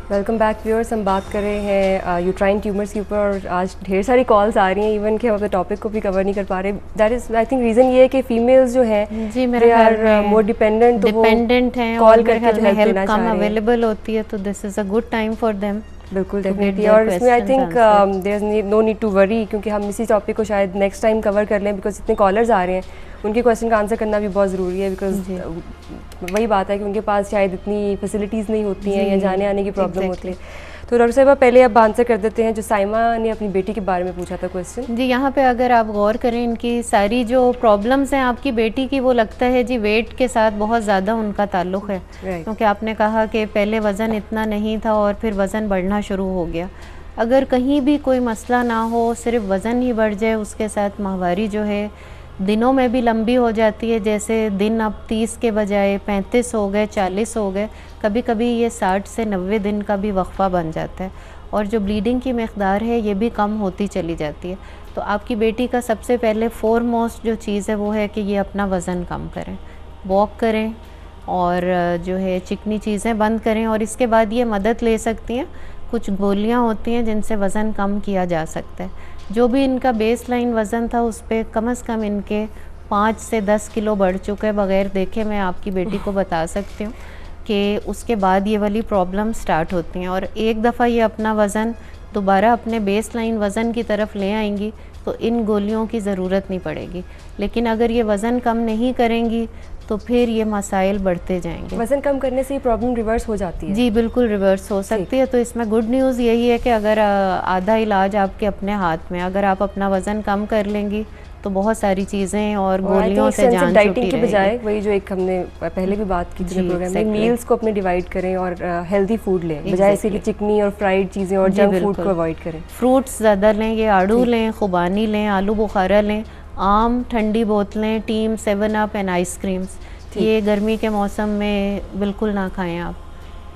Welcome back viewers. हम बात कर रहे हैं यूट्राइन ट्यूमर्स के ऊपर और आज ढेर सारी कॉल्स आ रही हैं इवन कि हम अपने टॉपिक को भी कवर नहीं कर पा रहे। That is I think reason ये है कि फीमेल्स जो हैं जी मेरे ख्याल में मोर डिपेंडेंट हैं कॉल और मेरे ख्याल में हेल्प करके कम अवेलेबल होती है, तो this is a good time for them. बिल्कुल डेफिनेटली। और इसमें I think there is no need to worry, क्योंकि हम इसी टॉपिक को शायद नेक्स्ट टाइम कवर कर लें बिकॉज इतने कॉलर्स आ रहे हैं, उनके क्वेश्चन का आंसर करना भी बहुत ज़रूरी है बिकॉज वही बात है कि उनके पास शायद इतनी फैसिलिटीज़ नहीं होती हैं या जाने आने की प्रॉब्लम होती है। तो डॉक्टर साहब पहले अब आंसर कर देते हैं जो साइमा ने अपनी बेटी के बारे में पूछा था क्वेश्चन। जी यहाँ पे अगर आप गौर करें, इनकी सारी जो प्रॉब्लम्स हैं आपकी बेटी की, वो लगता है जी वेट के साथ बहुत ज़्यादा उनका ताल्लुक़ है, क्योंकि आपने कहा कि पहले वज़न इतना नहीं था और फिर वज़न बढ़ना शुरू हो गया। अगर कहीं भी कोई मसला ना हो, सिर्फ वज़न ही बढ़ जाए, उसके साथ माहवारी जो है दिनों में भी लंबी हो जाती है, जैसे दिन अब 30 के बजाय 35 हो गए, 40 हो गए, कभी कभी ये 60 से 90 दिन का भी वक्फा बन जाता है और जो ब्लीडिंग की मकदार है ये भी कम होती चली जाती है। तो आपकी बेटी का सबसे पहले फोरमोस्ट जो चीज़ है वो है कि ये अपना वज़न कम करें, वॉक करें और जो है चिकनी चीज़ें बंद करें। और इसके बाद ये मदद ले सकती हैं, कुछ गोलियाँ होती हैं जिनसे वज़न कम किया जा सकता है। जो भी इनका बेस लाइन वज़न था उस पर कम से कम इनके 5 से 10 किलो बढ़ चुके हैं, बग़ैर देखे मैं आपकी बेटी को बता सकती हूँ कि उसके बाद ये वाली प्रॉब्लम स्टार्ट होती हैं। और एक दफ़ा ये अपना वज़न दोबारा अपने बेस लाइन वज़न की तरफ ले आएंगी तो इन गोलियों की ज़रूरत नहीं पड़ेगी। लेकिन अगर ये वज़न कम नहीं करेंगी तो फिर ये मसाइल बढ़ते जाएंगे। वज़न कम करने से ये प्रॉब्लम रिवर्स हो जाती है? जी बिल्कुल रिवर्स हो सकती है। तो इसमें गुड न्यूज़ यही है कि अगर आधा इलाज आपके अपने हाथ में, अगर आप अपना वज़न कम कर लेंगी तो बहुत सारी चीज़ें और गोलियों से जान डाइटिंग के बजाय वही जो एक हमने पहले भी बात की थी प्रोग्राम में, मील्स को अपने डिवाइड करें और हेल्दी फूड लें बजाय इसके कि चिकनी और फ्राइड चीज़ें और जंक फूड को अवॉइड करें। फ्रूट्स ज़्यादा लें, ये आड़ू लें, खुबानी लें, आलू बुखारा लें, आम, ठंडी बोतलें, टीम, 7 अप एंड आइसक्रीम्स, ये गर्मी के मौसम में बिल्कुल ना खाएं आप।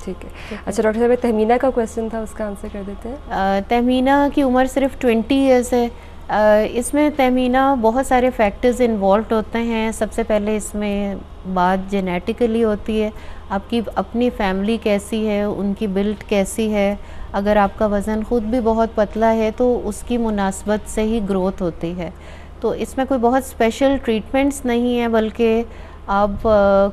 ठीक है। अच्छा डॉक्टर साहब, तहमीना का क्वेश्चन था, उसका आंसर कर देते हैं। तहमीना की उम्र सिर्फ 20 ईयर्स है। इसमें तहमीना बहुत सारे फैक्टर्स इन्वॉल्व होते हैं। सबसे पहले इसमें बात जेनेटिकली होती है, आपकी अपनी फैमिली कैसी है, उनकी बिल्ट कैसी है। अगर आपका वज़न ख़ुद भी बहुत पतला है तो उसकी मुनासबत से ही ग्रोथ होती है। तो इसमें कोई बहुत स्पेशल ट्रीटमेंट्स नहीं है, बल्कि आप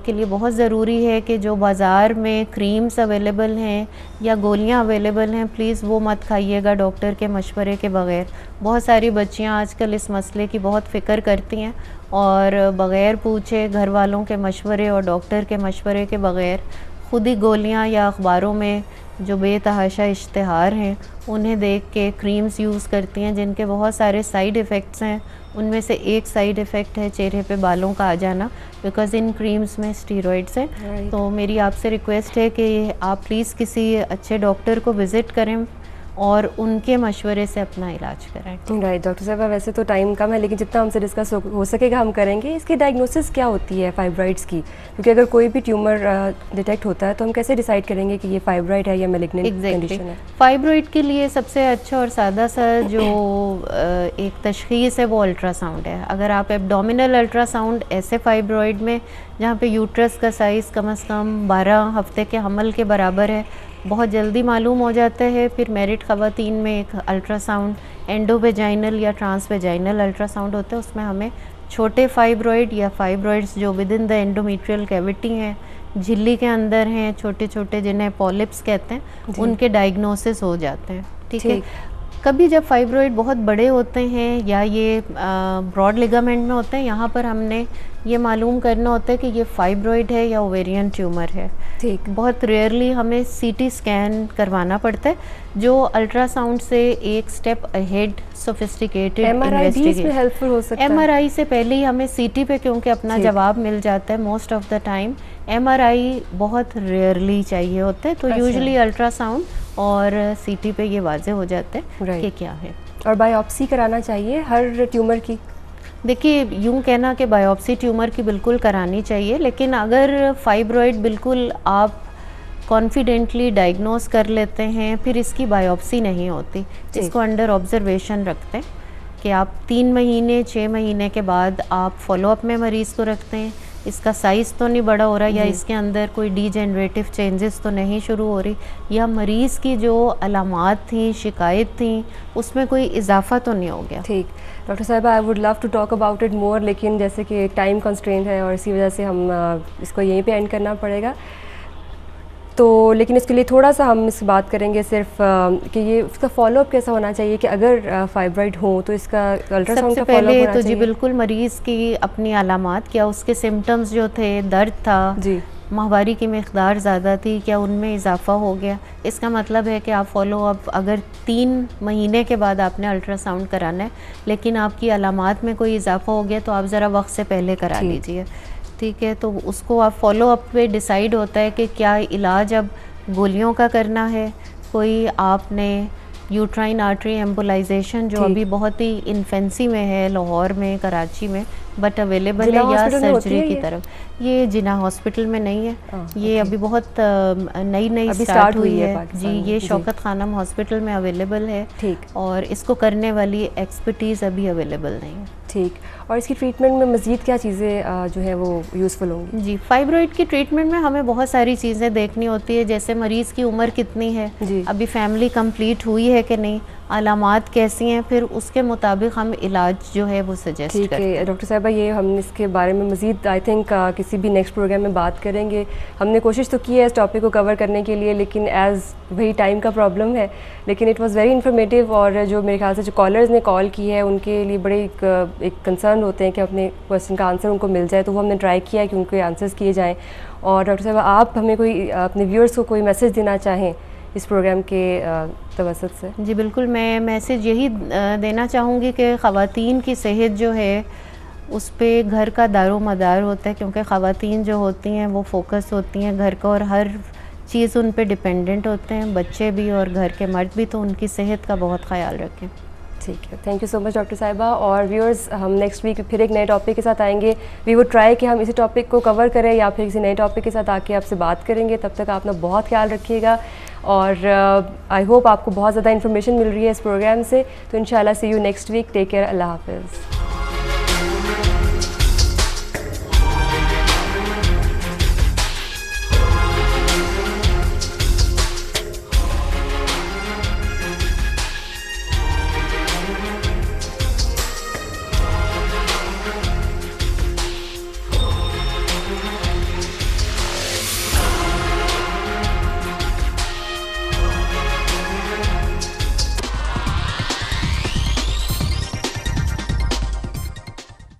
के लिए बहुत ज़रूरी है कि जो बाज़ार में क्रीम्स अवेलेबल हैं या गोलियां अवेलेबल हैं, प्लीज़ वो मत खाइएगा डॉक्टर के मशवरे के बग़ैर। बहुत सारी बच्चियां आजकल इस मसले की बहुत फ़िक्र करती हैं और बग़ैर पूछे, घर वालों के मशवरे और डॉक्टर के मशवरे के बग़ैर ख़ुद ही गोलियां या अखबारों में जो बेतहाशा इश्तिहार हैं उन्हें देख के क्रीम्स यूज़ करती हैं जिनके बहुत सारे साइड इफ़ेक्ट्स हैं। उनमें से एक साइड इफ़ेक्ट है चेहरे पे बालों का आ जाना, बिकॉज़ इन क्रीम्स में स्टीरॉइड्स हैं। तो मेरी आपसे रिक्वेस्ट है कि आप प्लीज़ किसी अच्छे डॉक्टर को विज़िट करें और उनके मशवरे से अपना इलाज कराएं। राइट डॉक्टर साहब, वैसे तो टाइम कम है लेकिन जितना हमसे डिस्कस हो सकेगा हम करेंगे। इसकी डायग्नोसिस क्या होती है फाइब्राइड्स की, क्योंकि अगर कोई भी ट्यूमर डिटेक्ट होता है तो हम कैसे डिसाइड करेंगे कि ये फाइब्राइड है या मैलिग्नेंट कंडीशन है? फाइब्राइड के लिए सबसे अच्छा और सादा सा जो एक तशख़ीस है वो अल्ट्रासाउंड है। अगर आप एब्डोमिनल अल्ट्रासाउंड ऐसे फाइब्राइड में जहाँ पे यूट्रस का साइज़ कम से कम 12 हफ्ते के हमल के बराबर है, बहुत जल्दी मालूम हो जाता है। फिर मैरिड ख़वातीन में एक अल्ट्रासाउंड एंडोवेजाइनल या ट्रांसवेजाइनल अल्ट्रासाउंड होता है, उसमें हमें छोटे फाइब्रॉइड या फाइब्रॉइड्स जो with in the endometrial cavity हैं, झिल्ली के अंदर हैं, छोटे छोटे जिन्हें पॉलिप्स कहते हैं, उनके डायग्नोसिस हो जाते हैं। ठीक है। कभी जब फाइब्रॉइड बहुत बड़े होते हैं या ये ब्रॉड लिगामेंट में होते हैं, यहाँ पर हमने ये मालूम करना होता है कि ये फाइब्रॉइड है या ओवेरियन ट्यूमर है। ठीक, बहुत रेयरली हमें सीटी स्कैन करवाना पड़ता है जो अल्ट्रासाउंड से एक step ahead sophisticated investigation helpful हो सकता है। एमआरआई से पहले ही हमें सीटी पे क्योंकि अपना जवाब मिल जाता है most of the time. MRI बहुत रेयरली चाहिए होता है, तो यूजुअली अल्ट्रासाउंड और सीटी पे ये वाजे हो जाते हैं कि क्या है। और बायोप्सी कराना चाहिए हर ट्यूमर की? देखिए, यूँ कहना कि बायोप्सी ट्यूमर की बिल्कुल करानी चाहिए, लेकिन अगर फाइब्रॉइड बिल्कुल आप कॉन्फिडेंटली डायग्नोस कर लेते हैं, फिर इसकी बायोप्सी नहीं होती, इसको अंडर ऑब्जर्वेशन रखते हैं कि आप 3 महीने 6 महीने के बाद आप फॉलोअप में मरीज़ को रखते हैं इसका साइज़ तो नहीं बड़ा हो रहा, या इसके अंदर कोई डीजेनरेटिव चेंजेस तो नहीं शुरू हो रही, या मरीज़ की जो अलामात थी, शिकायत थी, उसमें कोई इजाफा तो नहीं हो गया। ठीक डॉक्टर साहिबा, I would love to talk about it more, लेकिन जैसे कि टाइम कंस्ट्रेंट है और इसी वजह से हम इसको यहीं पे एंड करना पड़ेगा। तो लेकिन इसके लिए थोड़ा सा हम इस बात करेंगे सिर्फ कि ये उसका फॉलोअप कैसा होना चाहिए कि अगर फाइब्रॉइड हो तो इसका अल्ट्रासाउंड का फॉलोअप होना तो चाहिए। जी बिल्कुल, मरीज़ की अपनी अलामात, क्या उसके सिम्टम्स जो थे, दर्द था जी, माहवारी की मकदार ज़्यादा थी, क्या उनमें इजाफा हो गया, इसका मतलब है कि आप फॉलोअप, अगर 3 महीने के बाद आपने अल्ट्रासाउंड कराना है लेकिन आपकी अलामात में कोई इजाफा हो गया तो आप ज़रा वक्त से पहले करा लीजिए। ठीक है, तो उसको आप फॉलो अप पे डिसाइड होता है कि क्या इलाज अब गोलियों का करना है, कोई आपने यूट्राइन आर्टरी एम्बोलाइजेशन जो अभी बहुत ही इन्फेंसी में है लाहौर में, कराची में, बट अवेलेबल है, या सर्जरी की तरफ। ये जिना हॉस्पिटल में नहीं है, ये अभी बहुत नई स्टार्ट हुई है जी। ये शौकत खानम हॉस्पिटल में अवेलेबल है, ठीक, और इसको करने वाली एक्सपर्टीज़ अभी अवेलेबल नहीं है। ठीक, और इसकी ट्रीटमेंट में मज़ीद क्या चीज़ें जो है वो यूज़फुल होंगी? जी, फाइब्रॉइड की ट्रीटमेंट में हमें बहुत सारी चीज़ें देखनी होती है, जैसे मरीज़ की उम्र कितनी है, अभी फैमिली कंप्लीट हुई है कि नहीं, अलामात कैसी हैं, फिर उसके मुताबिक हम इलाज जो है वो सजेस्ट करते हैं। डॉक्टर साहिबा, ये हम इसके बारे में मज़ीद आई थिंक किसी भी नेक्स्ट प्रोग्राम में बात करेंगे। हमने कोशिश तो की है इस टॉपिक को कवर करने के लिए, लेकिन एज़ वही टाइम का प्रॉब्लम है, लेकिन इट वाज़ वेरी इन्फॉर्मेटिव। और जो मेरे ख्याल से जो कॉलर्स ने कॉल की है उनके लिए बड़े एक कंसर्न होते हैं कि अपने क्वेश्चन का आंसर उनको मिल जाए, तो वो हमने ट्राई किया है कि उनके आंसर्स किए जाएँ। और डॉक्टर साहिबा, आप हमें कोई अपने व्यूअर्स को कोई मैसेज देना चाहें इस प्रोग्राम के तवसत से? जी बिल्कुल, मैं मैसेज यही देना चाहूँगी कि ख़वातीन की सेहत जो है उस पे घर का दारो मदार होता है, क्योंकि ख़वातीन जो होती हैं वो फोकस होती हैं घर का, और हर चीज़ उन पे डिपेंडेंट होते हैं, बच्चे भी और घर के मर्द भी, तो उनकी सेहत का बहुत ख्याल रखें। ठीक है, thank you so much doctor साहिबा। और व्यूअर्स, हम नेक्स्ट वीक फिर एक नए टॉपिक के साथ आएंगे। वी वुड ट्राई कि हम इसी टॉपिक को कवर करें या फिर किसी नए टॉपिक के साथ आके आपसे बात करेंगे। तब तक आप अपना बहुत ख्याल रखिएगा, और आई होप आपको बहुत ज़्यादा इन्फॉर्मेशन मिल रही है इस प्रोग्राम से। तो इंशाल्लाह see you next week. Take care, अल्लाह हाफिज़।